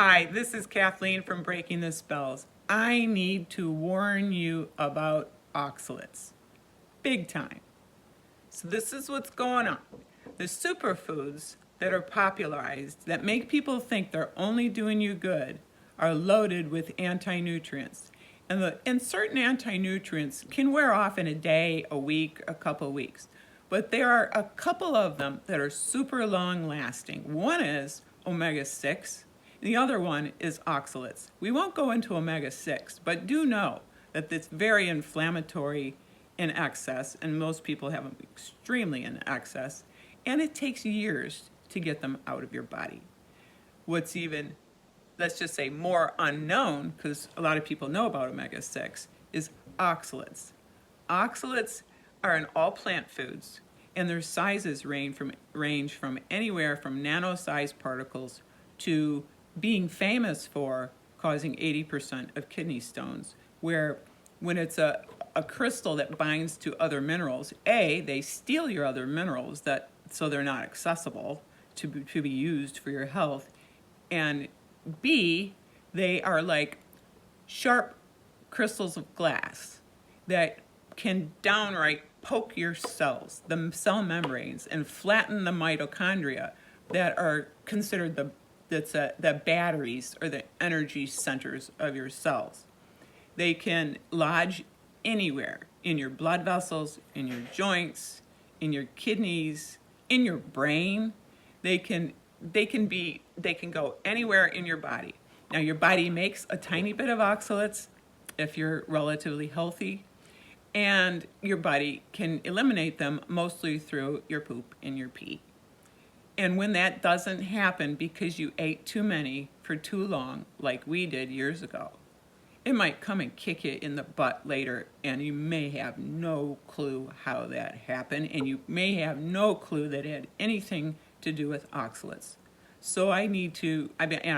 Hi, this is Kathleen from Breaking the Spells. I need to warn you about oxalates. Big time. So this is what's going on. The superfoods that are popularized that make people think they're only doing you good are loaded with anti-nutrients. And certain anti-nutrients can wear off in a day, a week, a couple of weeks. But there are a couple of them that are super long lasting. One is omega-6. The other one is oxalates. We won't go into omega-6, but do know that it's very inflammatory in excess, and most people have them extremely in excess, and it takes years to get them out of your body. What's even, let's just say, more unknown, because a lot of people know about omega-6, is oxalates. Oxalates are in all plant foods, and their sizes range from anywhere from nano-sized particles to being famous for causing 80% of kidney stones, where when it's a crystal that binds to other minerals, A, they steal your other minerals so they're not accessible to be used for your health, and B, they are like sharp crystals of glass that can downright poke your cells, the cell membranes, and flatten the mitochondria that are considered the batteries or the energy centers of your cells. They can lodge anywhere, in your blood vessels, in your joints, in your kidneys, in your brain. They can go anywhere in your body. Now, your body makes a tiny bit of oxalates if you're relatively healthy, and your body can eliminate them mostly through your poop and your pee. And when that doesn't happen because you ate too many for too long, like we did years ago, it might come and kick you in the butt later, and you may have no clue how that happened, and you may have no clue that it had anything to do with oxalates. So I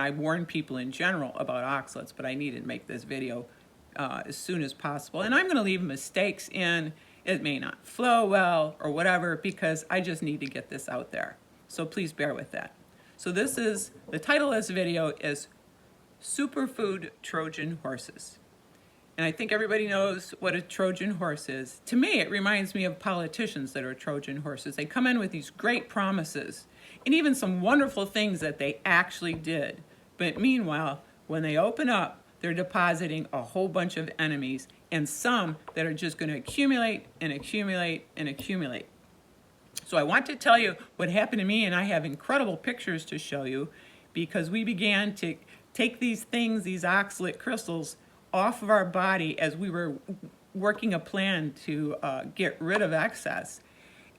warn people in general about oxalates, but I need to make this video as soon as possible. And I'm going to leave mistakes in. It may not flow well or whatever, because I just need to get this out there. So please bear with that. So the title of this video is Superfood Trojan Horses. And I think everybody knows what a Trojan horse is. To me, it reminds me of politicians that are Trojan horses. They come in with these great promises and even some wonderful things that they actually did. But meanwhile, when they open up, they're depositing a whole bunch of enemies, and some that are just going to accumulate and accumulate and accumulate. So I want to tell you what happened to me, and I have incredible pictures to show you, because we began to take these oxalate crystals off of our body as we were working a plan to get rid of excess.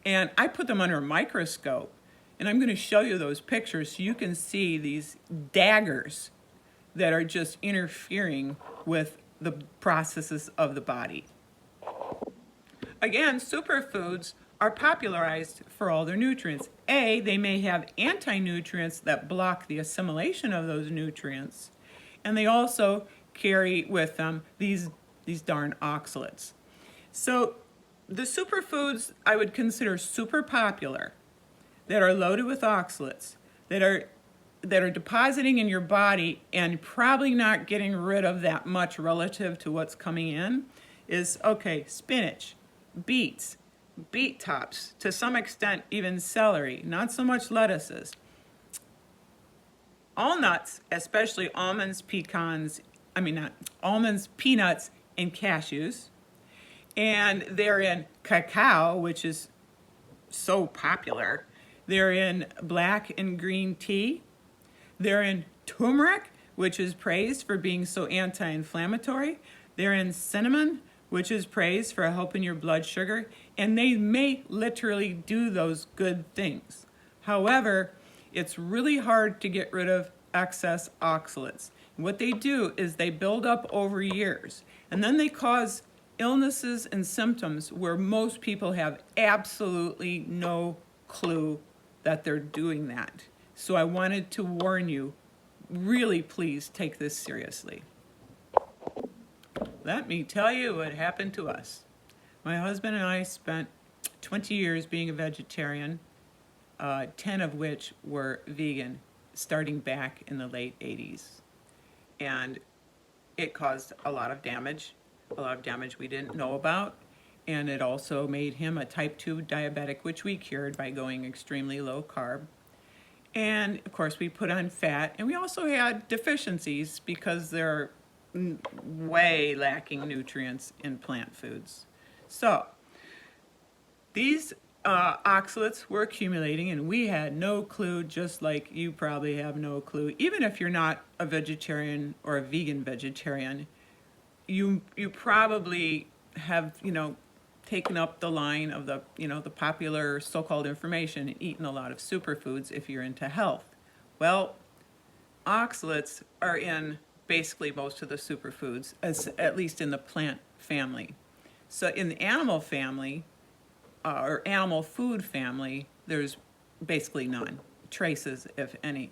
And I put them under a microscope, and I'm going to show you those pictures so you can see these daggers that are just interfering with the processes of the body. Again, superfoods are popularized for all their nutrients. A, they may have anti-nutrients that block the assimilation of those nutrients, and they also carry with them these darn oxalates. So the superfoods I would consider super popular, that are loaded with oxalates, that are depositing in your body and probably not getting rid of that much relative to what's coming in, is spinach, beets, beet tops, to some extent even celery, not so much lettuces. All nuts, especially almonds, peanuts, and cashews. And they're in cacao, which is so popular. They're in black and green tea. They're in turmeric, which is praised for being so anti-inflammatory. They're in cinnamon, which is praised for helping your blood sugar. And they may literally do those good things. However, it's really hard to get rid of excess oxalates. What they do is they build up over years, and then they cause illnesses and symptoms where most people have absolutely no clue that they're doing that. So I wanted to warn you, really please take this seriously. Let me tell you what happened to us. My husband and I spent 20 years being a vegetarian, 10 of which were vegan. starting back in the late 80s. And it caused a lot of damage we didn't know about. And it also made him a type 2 diabetic, which we cured by going extremely low carb. And of course, we put on fat, and we also had deficiencies because they're way lacking nutrients in plant foods. So these oxalates were accumulating, and we had no clue, just like you probably have no clue. Even if you're not a vegetarian or a vegan vegetarian, you probably have, taken up the line of the, the popular so-called information and eaten a lot of superfoods if you're into health. Well, oxalates are in basically most of the superfoods, at least in the plant family. So in the animal family, or animal food family, there's basically none, traces if any.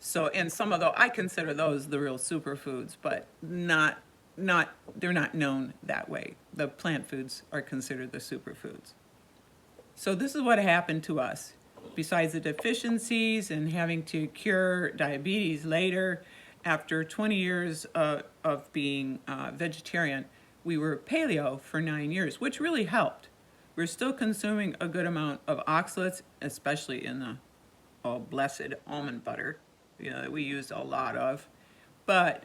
So, and some of those, I consider those the real superfoods, but they're not known that way. The plant foods are considered the superfoods. So this is what happened to us. Besides the deficiencies and having to cure diabetes later, after 20 years of being vegetarian, we were paleo for 9 years, which really helped. We're still consuming a good amount of oxalates, especially in the blessed almond butter, that we used a lot of. But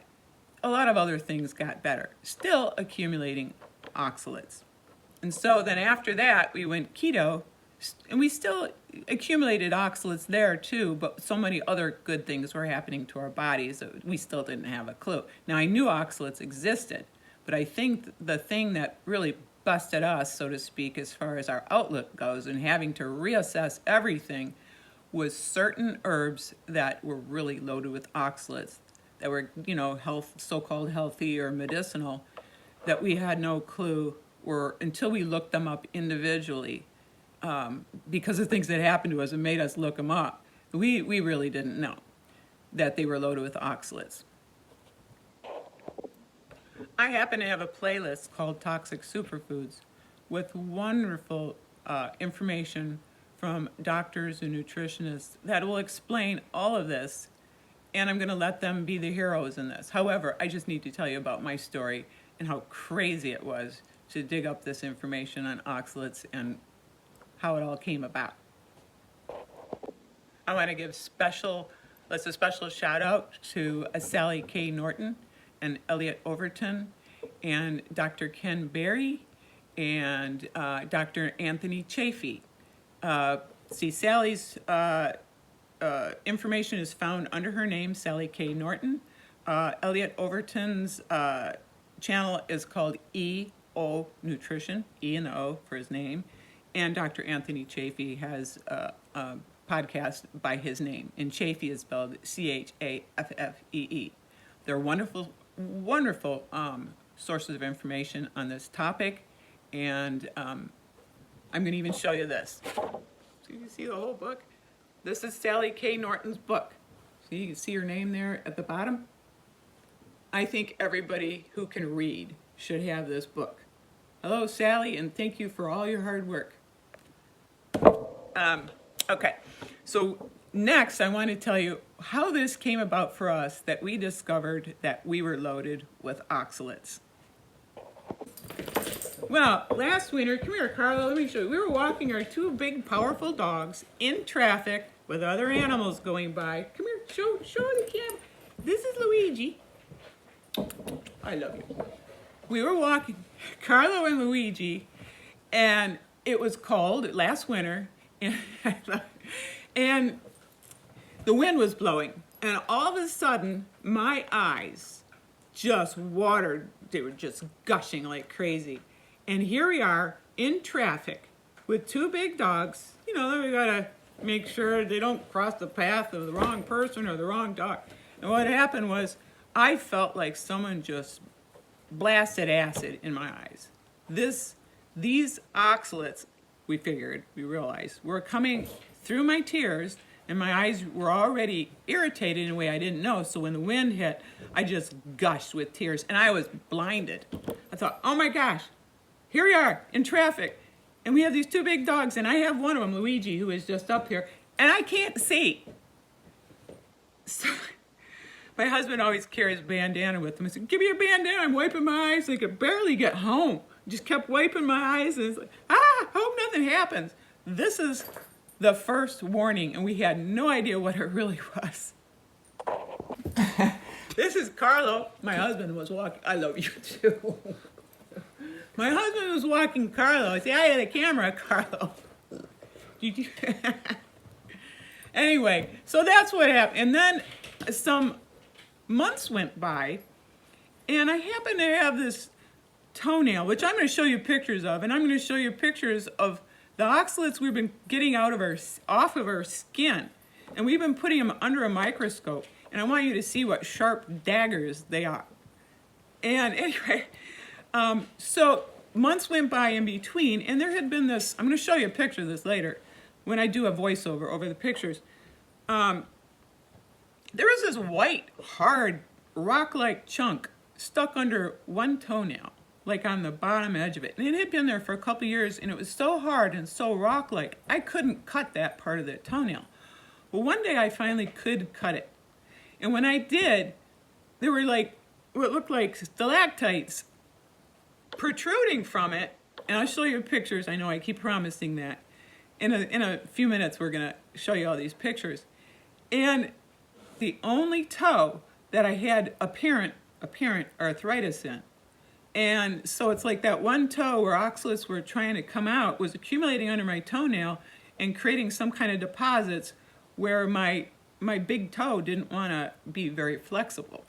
a lot of other things got better, still accumulating oxalates. And so then after that, we went keto, and we still accumulated oxalates there too, but so many other good things were happening to our bodies that we still didn't have a clue. Now, I knew oxalates existed, but I think the thing that really busted us, so to speak, as far as our outlook goes and having to reassess everything was certain herbs that were really loaded with oxalates that were, so-called healthy or medicinal, that we had no clue were, until we looked them up individually, because of things that happened to us and made us look them up. We really didn't know that they were loaded with oxalates. I happen to have a playlist called Toxic Superfoods with wonderful information from doctors and nutritionists that will explain all of this, and I'm going to let them be the heroes in this. However, I just need to tell you about my story and how crazy it was to dig up this information on oxalates and how it all came about. I want to give a special shout out to Sally K. Norton and Elliot Overton and Dr. Ken Berry and Dr. Anthony Chafee. Sally's information is found under her name, Sally K. Norton. Elliot Overton's channel is called EO Nutrition, E and the O for his name. And Dr. Anthony Chafee has a podcast by his name, and Chafee is spelled Chaffee. They're wonderful sources of information on this topic, and I'm going to even show you this. So you can see the whole book. This is Sally K. Norton's book. So you can see her name there at the bottom. I think everybody who can read should have this book. Hello, Sally, and thank you for all your hard work. Okay, so next I want to tell you how this came about for us, that we discovered that we were loaded with oxalates. Well, last winter, come here, Carla, let me show you. We were walking our two big, powerful dogs in traffic with other animals going by. Come here, show the camera. This is Luigi. I love you. We were walking, Carlo and Luigi, and it was cold last winter, and the wind was blowing, and all of a sudden, my eyes just watered. They were just gushing like crazy. And here we are in traffic with two big dogs. We gotta make sure they don't cross the path of the wrong person or the wrong dog. And what happened was, I felt like someone just blasted acid in my eyes. These oxalates, we realized, were coming through my tears, and my eyes were already irritated in a way I didn't know. So when the wind hit, I just gushed with tears, and I was blinded. I thought, oh my gosh, here we are in traffic, and we have these two big dogs, and I have one of them, Luigi, who is just up here, and I can't see. So my husband always carries a bandana with him. I said, give me a bandana, I'm wiping my eyes. I could barely get home. Just kept wiping my eyes, and it's like, I hope nothing happens. This is the first warning, and we had no idea what it really was. This is Carlo. My husband was walking. I love you too. My husband was walking Carlo. I say, I had a camera, Carlo. Anyway, so that's what happened. And then some months went by, and I happened to have this toenail, which I'm going to show you pictures of, and I'm going to show you pictures of the oxalates we've been getting off of our skin, and we've been putting them under a microscope, and I want you to see what sharp daggers they are. And anyway, so months went by in between, and there had been this, I'm going to show you a picture of this later when I do a voiceover over the pictures. There was this white, hard, rock-like chunk stuck under one toenail, like on the bottom edge of it. And it had been there for a couple years, and it was so hard and so rock-like, I couldn't cut that part of the toenail. Well, one day I finally could cut it. And when I did, there were like what looked like stalactites protruding from it. And I'll show you pictures. I know I keep promising that. In a few minutes, we're going to show you all these pictures. And the only toe that I had apparent arthritis in. And so it's like that one toe where oxalates were trying to come out was accumulating under my toenail and creating some kind of deposits where my big toe didn't want to be very flexible.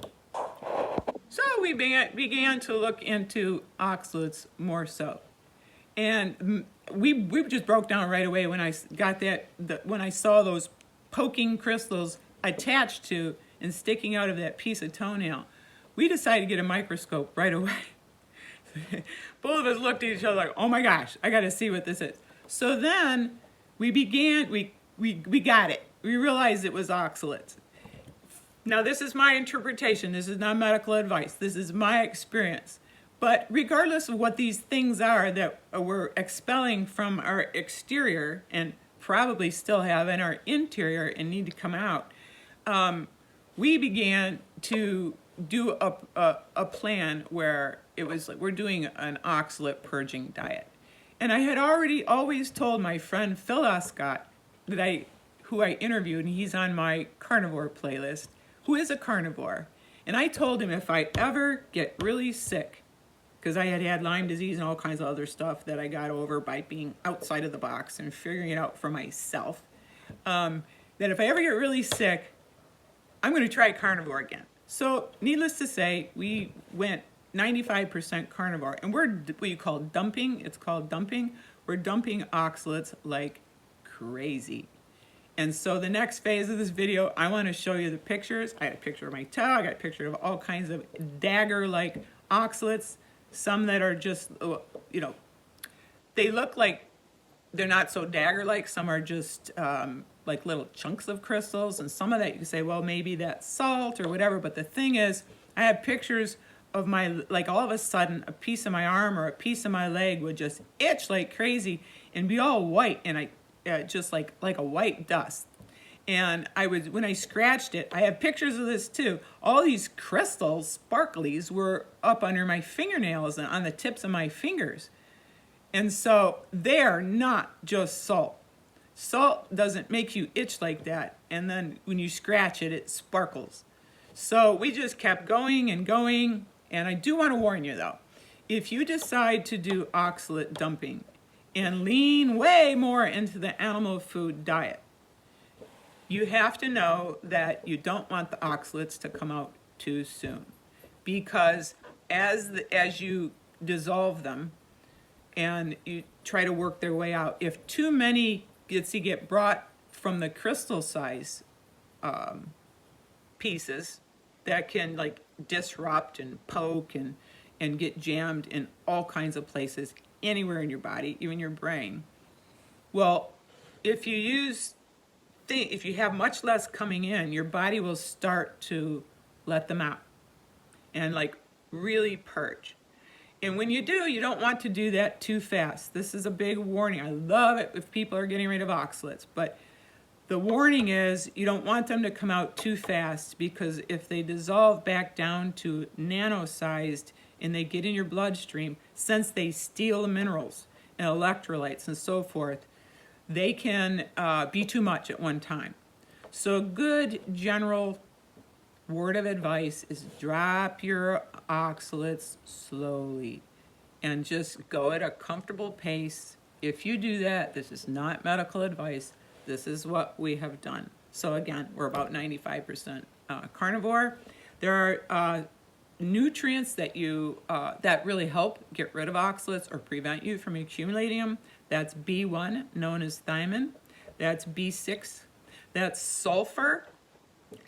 So we began to look into oxalates more so. And we just broke down right away when I got when I saw those poking crystals attached to and sticking out of that piece of toenail. We decided to get a microscope right away. Both of us looked at each other like, oh my gosh, I got to see what this is. So then we got it. We realized it was oxalates. Now this is my interpretation. This is not medical advice. This is my experience. But regardless of what these things are that we're expelling from our exterior and probably still have in our interior and need to come out, we began to do a plan where it was like we're doing an oxalate purging diet. And I had always told my friend Phil Oscott, who I interviewed, and he's on my carnivore playlist, who is a carnivore. And I told him if I ever get really sick, because I had Lyme disease and all kinds of other stuff that I got over by being outside of the box and figuring it out for myself, that if I ever get really sick, I'm going to try carnivore again. So needless to say, we went 95% carnivore, and we're what you call dumping. It's called dumping. We're dumping oxalates like crazy. And so the next phase of this video, I want to show you the pictures. I got a picture of my toe. I got a picture of all kinds of dagger-like oxalates. Some that are just, they look like they're not so dagger-like. Some are just like little chunks of crystals. And some of that you can say, well, maybe that's salt or whatever. But the thing is, I have pictures of like all of a sudden, a piece of my arm or a piece of my leg would just itch like crazy and be all white. And just like a white dust. And when I scratched it, I have pictures of this too. All these crystals, sparklies, were up under my fingernails and on the tips of my fingers. And so they're not just salt. Salt doesn't make you itch like that. And then when you scratch it, it sparkles. So we just kept going and going. And I do want to warn you though, if you decide to do oxalate dumping and lean way more into the animal food diet, you have to know that you don't want the oxalates to come out too soon, because as you dissolve them and you try to work their way out, if too many get brought from the crystal size pieces that can like disrupt and poke and get jammed in all kinds of places, anywhere in your body, even your brain. Well, if you have much less coming in, your body will start to let them out and like really purge. And when you do, you don't want to do that too fast. This is a big warning. I love it if people are getting rid of oxalates, but The warning is you don't want them to come out too fast, because if they dissolve back down to nano-sized and they get in your bloodstream, since they steal the minerals and electrolytes and so forth, they can be too much at one time. So a good general word of advice is drop your oxalates slowly and just go at a comfortable pace. If you do that, this is not medical advice. This is what we have done. So again, we're about 95% carnivore. There are nutrients that that really help get rid of oxalates or prevent you from accumulating them. That's B1, known as thiamine. That's B6. That's sulfur,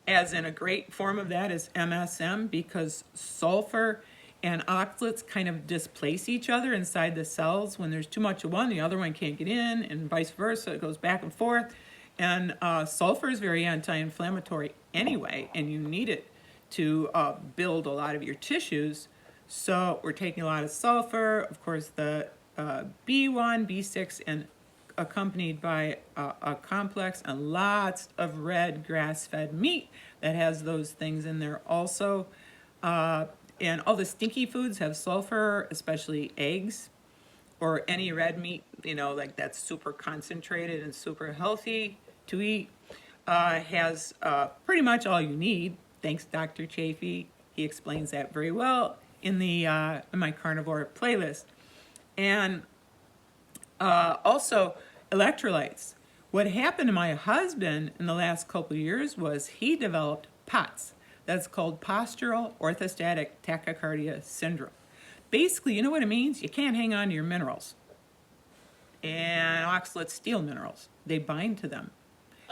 as in a great form of that is MSM, because sulfur and oxalates kind of displace each other inside the cells. When there's too much of one, the other one can't get in, and vice versa. It goes back and forth. And sulfur is very anti-inflammatory anyway, and you need it to build a lot of your tissues. So we're taking a lot of sulfur, of course, the B1, B6, and accompanied by a complex and lots of red grass-fed meat that has those things in there also. And all the stinky foods have sulfur, especially eggs or any red meat, like that's super concentrated and super healthy to eat. Has pretty much all you need. Thanks, Dr. Chafee. He explains that very well in my carnivore playlist. And also electrolytes. What happened to my husband in the last couple of years was he developed POTS. That's called postural orthostatic tachycardia syndrome. Basically, you know what it means? You can't hang on to your minerals. And oxalates steal minerals. They bind to them.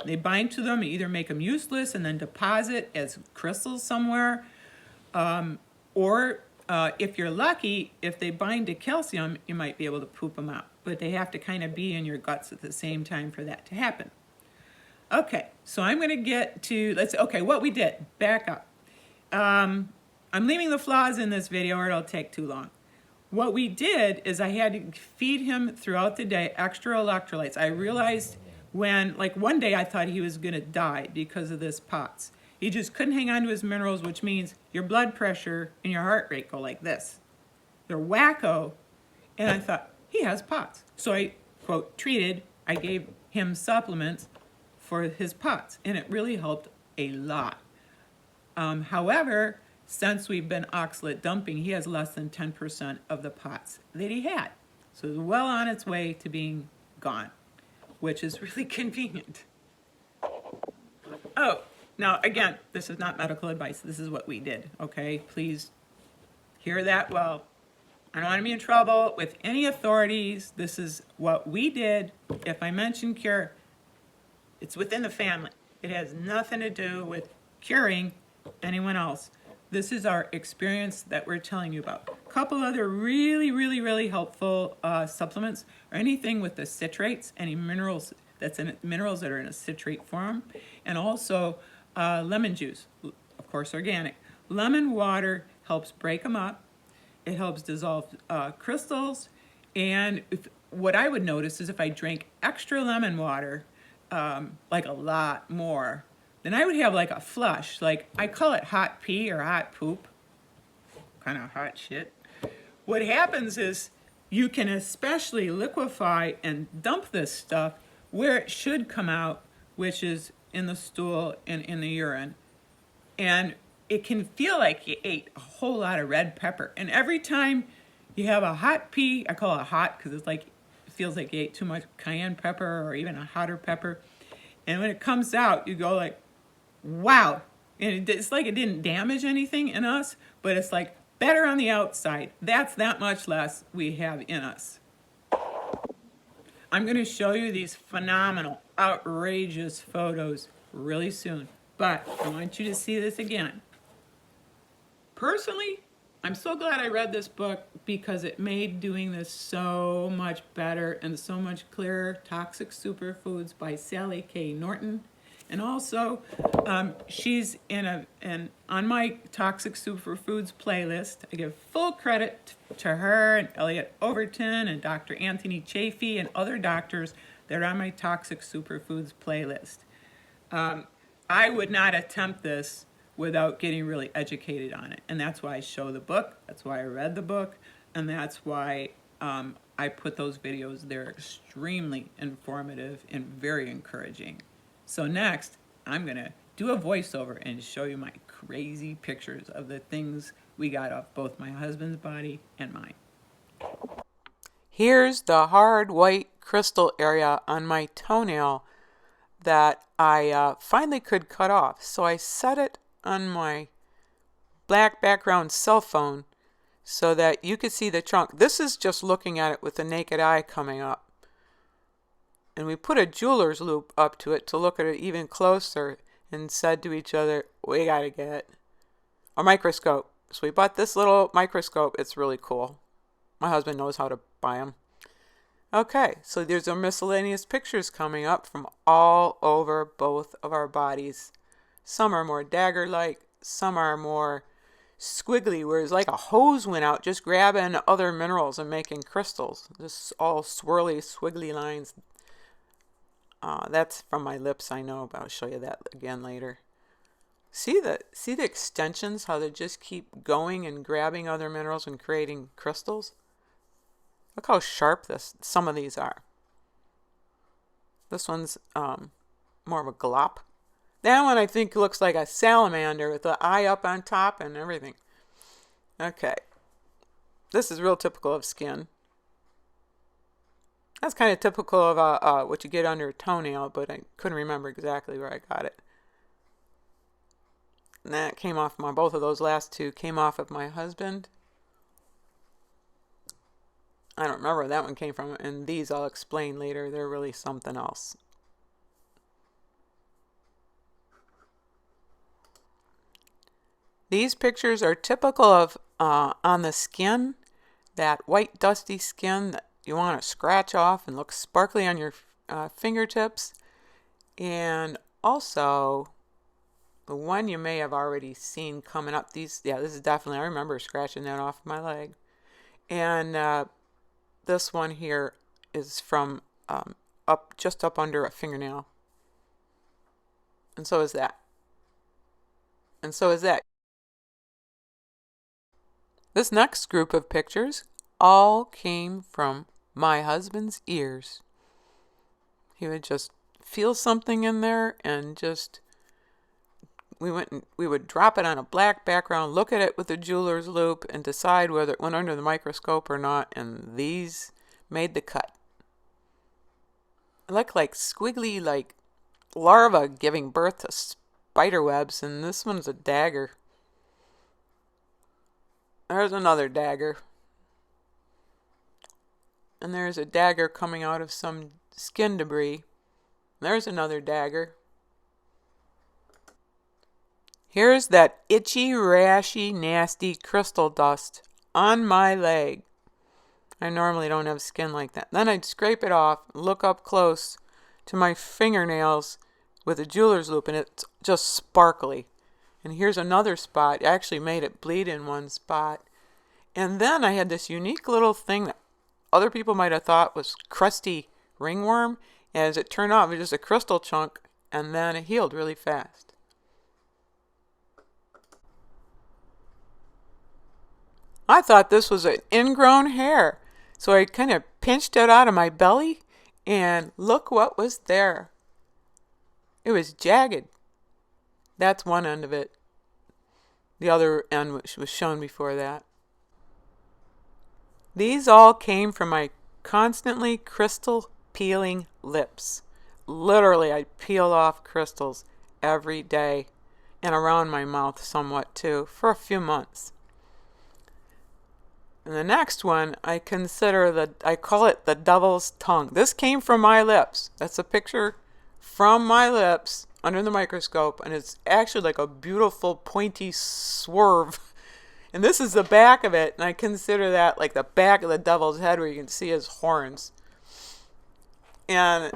They bind to them, either make them useless and then deposit as crystals somewhere, or if you're lucky, if they bind to calcium, you might be able to poop them out. But they have to kind of be in your guts at the same time for that to happen. Okay, so I'm going to get to, what we did. Back up. I'm leaving the flaws in this video or it'll take too long. What we did is I had to feed him throughout the day extra electrolytes. I realized one day I thought he was going to die because of this POTS. He just couldn't hang on to his minerals, which means your blood pressure and your heart rate go like this. They're wacko, and I thought, he has POTS. So I, quote, treated, I gave him supplements for his POTS, and it really helped a lot. However, since we've been oxalate dumping, he has less than 10% of the POTS that he had. So it's well on its way to being gone, which is really convenient. Oh, now again, this is not medical advice. This is what we did, okay? Please hear that well. I don't want to be in trouble with any authorities. This is what we did. If I mention cure, it's within the family. It has nothing to do with curing anyone else. This is our experience that we're telling you about. A couple other really helpful supplements, or anything with the citrates, any minerals minerals that are in a citrate form, and also lemon juice, of course organic. Lemon water helps break them up. It helps dissolve crystals, and what I would notice is if I drank extra lemon water, like a lot more, then I would have like a flush. Like I call it hot pee or hot poop, kind of hot shit. What happens is you can especially liquefy and dump this stuff where it should come out, which is in the stool and in the urine. And it can feel like you ate a whole lot of red pepper. And every time you have a hot pee, I call it hot because it feels like you ate too much cayenne pepper or even a hotter pepper. And when it comes out, you go like, wow. And it's like it didn't damage anything in us, but it's like better on the outside. That's that much less we have in us. I'm going to show you these phenomenal, outrageous photos really soon. But I want you to see this again. Personally, I'm so glad I read this book because it made doing this so much better and so much clearer. Toxic Superfoods by Sally K. Norton. And also, she's on my Toxic Superfoods playlist. I give full credit to her and Elliot Overton and Dr. Anthony Chafee and other doctors that are on my Toxic Superfoods playlist. I would not attempt this without getting really educated on it. And that's why I show the book. That's why I read the book. And that's why I put those videos. They're extremely informative and very encouraging. So next, I'm going to do a voiceover and show you my crazy pictures of the things we got off both my husband's body and mine. Here's the hard white crystal area on my toenail that I finally could cut off. So I set it on my black background cell phone so that you could see the trunk. This is just looking at it with the naked eye coming up. And we put a jeweler's loop up to it to look at it even closer and said to each other, we gotta get a microscope. So we bought this little microscope. It's really cool. My husband knows how to buy them. Okay, so there's a miscellaneous pictures coming up from all over both of our bodies. Some are more dagger-like, some are more squiggly, where it's like a hose went out just grabbing other minerals and making crystals. Just all swirly, squiggly lines. That's from my lips, I know, but I'll show you that again later. See the extensions, how they just keep going and grabbing other minerals and creating crystals? Look how sharp some of these are. This one's more of a glop. That one I think looks like a salamander with the eye up on top and everything. Okay. This is real typical of skin. That's kind of typical of what you get under a toenail, but I couldn't remember exactly where I got it. And that came off both of those last two came off of my husband. I don't remember where that one came from, and these I'll explain later. They're really something else. These pictures are typical of on the skin, that white dusty skin that you want to scratch off and look sparkly on your fingertips. And also, the one you may have already seen coming up. This is definitely, I remember scratching that off my leg. And this one here is from just up under a fingernail. And so is that. And so is that. This next group of pictures all came from my husband's ears. He would just feel something in there and we would drop it on a black background, look at it with a jeweler's loop, and decide whether it went under the microscope or not, and these made the cut. It looked like squiggly, like larvae giving birth to spider webs, and this one's a dagger. There's another dagger. And there's a dagger coming out of some skin debris. There's another dagger. Here's that itchy, rashy, nasty crystal dust on my leg. I normally don't have skin like that. Then I'd scrape it off, look up close to my fingernails with a jeweler's loop, and it's just sparkly. And here's another spot. I actually made it bleed in one spot. And then I had this unique little thing that other people might have thought was crusty ringworm. And as it turned out, it was just a crystal chunk, and then it healed really fast. I thought this was an ingrown hair. So I kind of pinched it out of my belly, and look what was there. It was jagged. That's one end of it. The other end was shown before that. These all came from my constantly crystal peeling lips. Literally, I'd peel off crystals every day and around my mouth somewhat too for a few months. And the next one, I call it the devil's tongue. This came from my lips. That's a picture from my lips under the microscope, and it's actually like a beautiful pointy swerve. And this is the back of it, and I consider that like the back of the devil's head where you can see his horns. And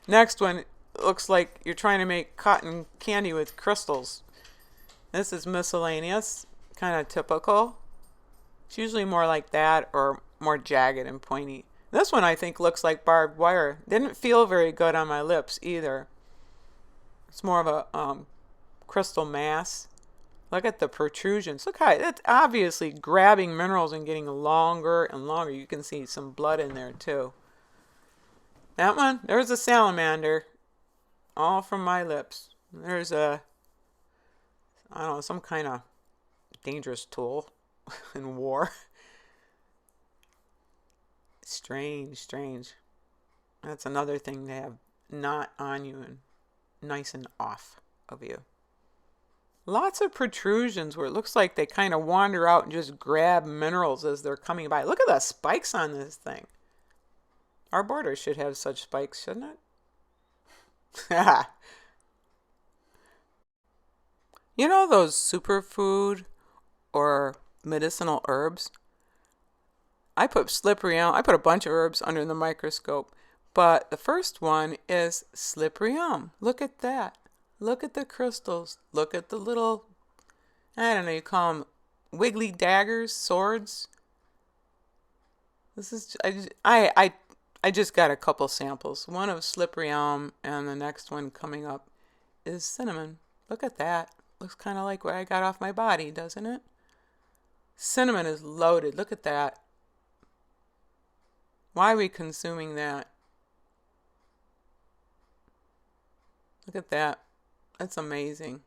next one looks like you're trying to make cotton candy with crystals. This is miscellaneous, kind of typical. It's usually more like that or more jagged and pointy. This one I think looks like barbed wire. Didn't feel very good on my lips either. It's more of a crystal mass. Look at the protrusions. Look how it's obviously grabbing minerals and getting longer and longer. You can see some blood in there too. That one, there's a salamander. All from my lips. There's a, I don't know, some kind of dangerous tool in war. Strange, strange. That's another thing to have not on you and nice and off of you. Lots of protrusions where it looks like they kind of wander out and just grab minerals as they're coming by. Look at the spikes on this thing. Our border should have such spikes, shouldn't it? You know those superfood or medicinal herbs? I put slippery elm. I put a bunch of herbs under the microscope. But the first one is slippery elm. Look at that. Look at the crystals. Look at the little, I don't know, you call them wiggly daggers, swords. This is, I just got a couple samples. One of slippery elm and the next one coming up is cinnamon. Look at that. Looks kind of like what I got off my body, doesn't it? Cinnamon is loaded. Look at that. Why are we consuming that? Look at that. That's amazing.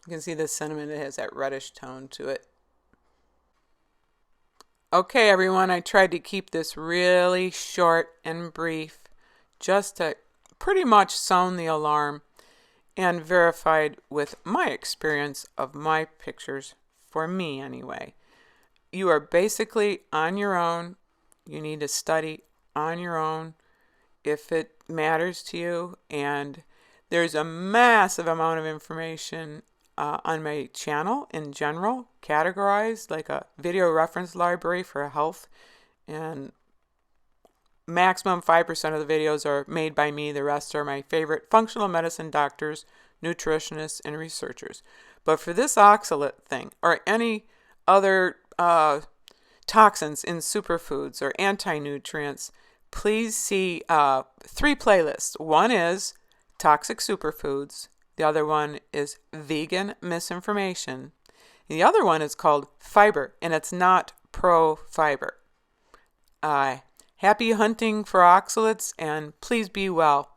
You can see the cinnamon, it has that reddish tone to it. Okay, everyone, I tried to keep this really short and brief just to pretty much sound the alarm and verified with my experience of my pictures, for me anyway. You are basically on your own. You need to study on your own if it matters to you, and there's a massive amount of information on my channel in general, categorized like a video reference library for health, and maximum 5% of the videos are made by me. The rest are my favorite functional medicine doctors, nutritionists, and researchers. But for this oxalate thing, or any other toxins in superfoods or anti-nutrients, please see 3 playlists. One is Toxic Superfoods. The other one is Vegan Misinformation. The other one is called Fiber, and it's not pro-fiber. Happy hunting for oxalates, and please be well.